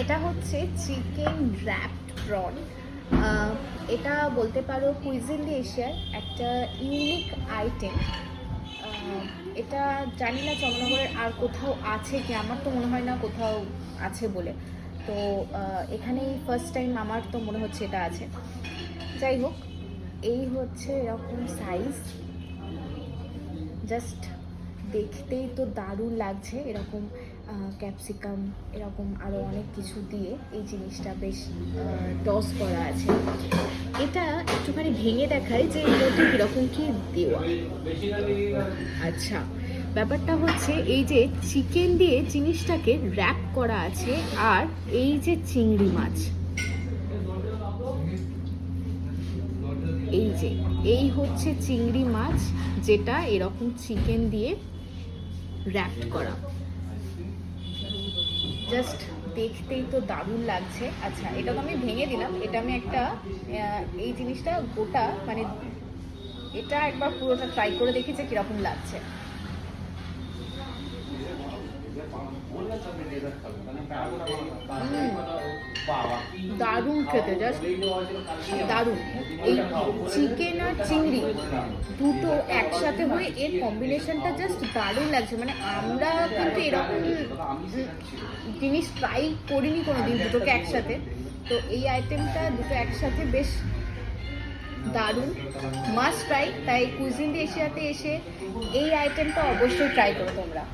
এটা হচ্ছে chicken wrapped prawn. এটা বলতে পারো কুইজিন এশিয়ার একটা ইউনিক আইটেম। এটা জানি না চন্দ্রনগরের আর কোথাও আছে কি, আমার তো মনে হয় না কোথাও আছে বলে। তো এখানেই ফার্স্ট টাইম আমার তো মনে হচ্ছে এটা আছে। যাই হোক, এই হচ্ছে এরকম সাইজ, জাস্ট দেখতেই তো দারুণ লাগছে। এরকম ক্যাপসিকাম, এরকম আরও অনেক কিছু দিয়ে এই জিনিসটা বেশ টস করা আছে। এটা একটুখানি ভেঙে দেখায় যে এর মধ্যে কীরকম কী দেওয়া। আচ্ছা, ব্যাপারটা হচ্ছে এই যে চিকেন দিয়ে জিনিসটাকে র্যাপ করা আছে, আর এই যে চিংড়ি মাছ, এই হচ্ছে চিংড়ি মাছ, যেটা এরকম চিকেন দিয়ে র্যাপ করা। জাস্ট দেখতেই তো দারুণ লাগছে। আচ্ছা, এটা তো আমি ভেঙে দিলাম, এটা আমি একটা এই জিনিসটা গোটা মানে এটা একবার পুরোটা ট্রাই করে দেখি যে কীরকম লাগছে। দারুণ খেতে, জাস্ট দারুণ। এই চিকেন আর চিংড়ি দুটো একসাথে হয়ে এর কম্বিনেশনটা জাস্ট দারুণ লাগছে। মানে আমরা কিন্তু এরকম জিনিস ট্রাই করিনি কোনোদিন দুটোকে একসাথে। তো এই আইটেমটা দুটো একসাথে বেশ দারুণ, মাস্ট ট্রাই। তাই কুইজিন এশিয়াতে এসে এই আইটেমটা অবশ্যই ট্রাই করো তোমরা।